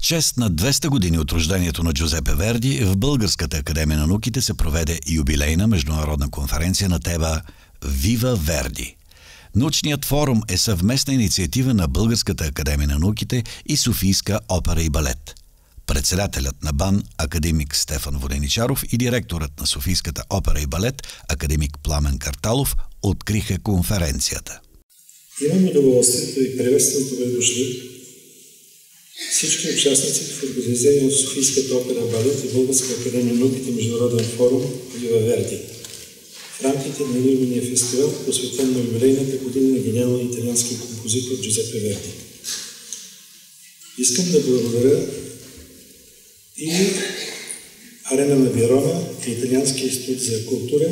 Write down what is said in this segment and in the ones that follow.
чест на 200 години от рождението на Джузепе Верди в Българската академия на науките се проведе юбилейна международна конференция на тема «Вива Верди». Научният форум е съвместна инициатива на Българската академия на науките и Софийска опера и балет. Председателят на БАН, академик Стефан Воденичаров, и директорът на Софийската опера и балет, академик Пламен Карталов, откриха конференцията. Имам удоволствието и приветствам добре дошли всички участници в организирания от Софийската опера и балет и Българска академия на науките международен форум «Вива Верди» в рамките на юбилейния фестивал, посветен на юбилейната година на гениалния италиански композитор Джузепе Верди. Искам да благодаря и Арена на Верона и Италианския институт за култура,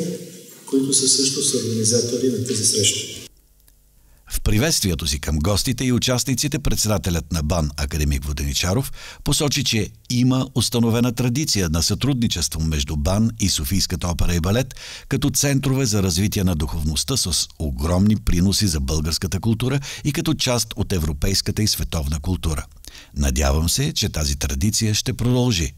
които са също организатори на тази среща. В приветствието си към гостите и участниците председателят на БАН, академик Воденичаров, посочи, че има установена традиция на сътрудничество между БАН и Софийската опера и балет като центрове за развитие на духовността с огромни приноси за българската култура и като част от европейската и световна култура. Надявам се, че тази традиция ще продължи.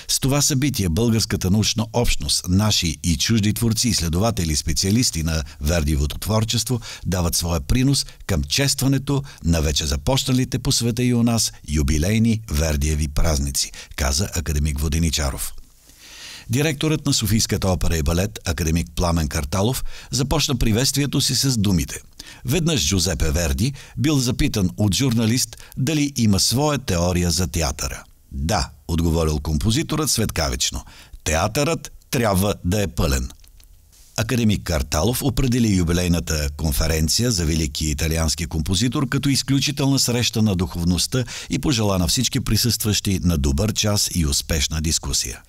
С това събитие българската научна общност, наши и чужди творци, изследователи, специалисти на Вердиевото творчество дават своя принос към честването на вече започналите по света и у нас юбилейни Вердиеви празници, каза академик Воденичаров. Директорът на Софийската опера и балет, академик Пламен Карталов, започна приветствието си с думите: веднъж Джузепе Верди бил запитан от журналист дали има своя теория за театъра. Да, отговорил композиторът светкавично. Театърът трябва да е пълен. Академик Карталов определи юбилейната конференция за велики италиански композитор като изключителна среща на духовността и пожела на всички присъстващи на добър час и успешна дискусия.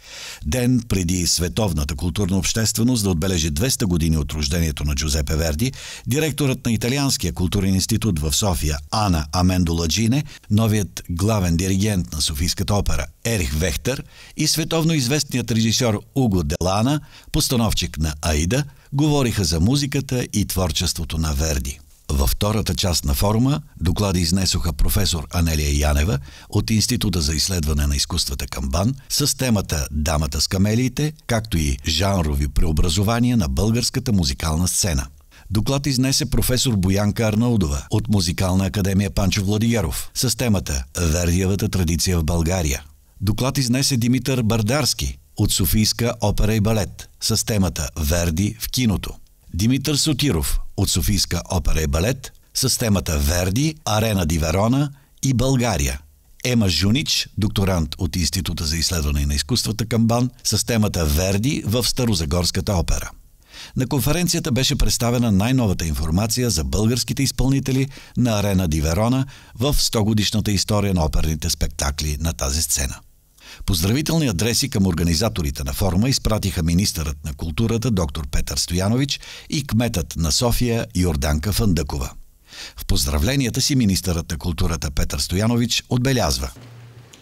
Ден преди световната културна общественост да отбележи 200 години от рождението на Джузепе Верди, директорът на Италианския културен институт в София Ана Амендоладжине, новият главен диригент на Софийската опера Ерих Вехтер и световно известният режисьор Уго Делана, постановчик на Аида, говориха за музиката и творчеството на Верди. Във втората част на форума доклади изнесоха професор Анелия Янева от Института за изследване на изкуствата към БАН с темата «Дамата с камелиите», както и жанрови преобразования на българската музикална сцена. Доклад изнесе професор Боянка Арнаудова от Музикална академия Панчо Владигеров с темата «Вердиевата традиция в България». Доклад изнесе Димитър Бардарски от Софийска опера и балет с темата «Верди в киното». Димитър Сотиров от Софийска опера и балет с темата «Верди, Арена ди Верона и България». Ема Жунич, докторант от Института за изследване на изкуствата към БАН, с темата «Верди в Старозагорската опера». На конференцията беше представена най-новата информация за българските изпълнители на Арена ди Верона в 100-годишната история на оперните спектакли на тази сцена. Поздравителни адреси към организаторите на форума изпратиха министърът на културата доктор Петър Стоянович и кметът на София Йорданка Фандъкова. В поздравленията си министърът на културата Петър Стоянович отбелязва: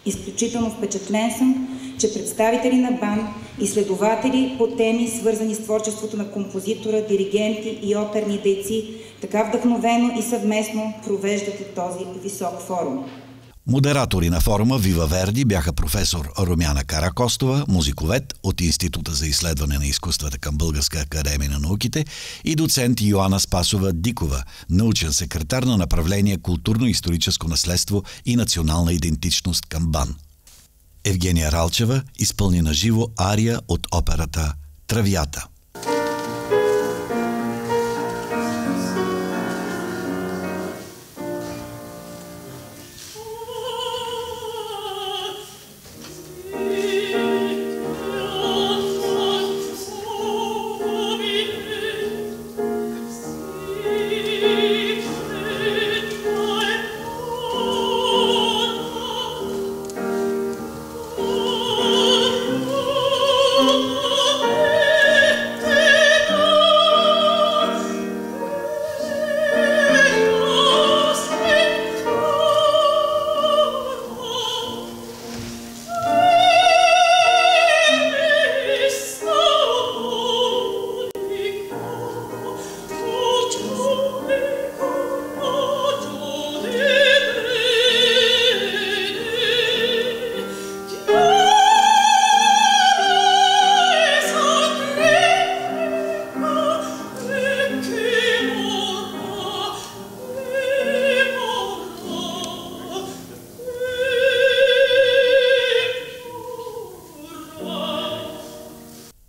изключително впечатлен съм, че представители на БАН, изследователи по теми, свързани с творчеството на композитора, диригенти и оперни дейци, така вдъхновено и съвместно провеждат този висок форум. Модератори на форума «Вива Верди» бяха професор Румяна Каракостова, музиковед от Института за изследване на изкуствата към Българска академия на науките, и доцент Йоана Спасова Дикова, научен секретар на направление Културно-историческо наследство и национална идентичност към БАН. Евгения Ралчева изпълни на живо ария от операта «Травята».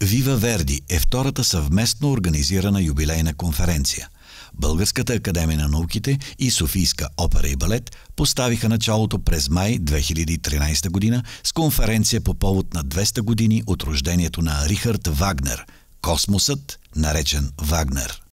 Вива Верди е втората съвместно организирана юбилейна конференция. Българската академия на науките и Софийска опера и балет поставиха началото през май 2013 година с конференция по повод на 200 години от рождението на Рихард Вагнер – Космосът, наречен Вагнер.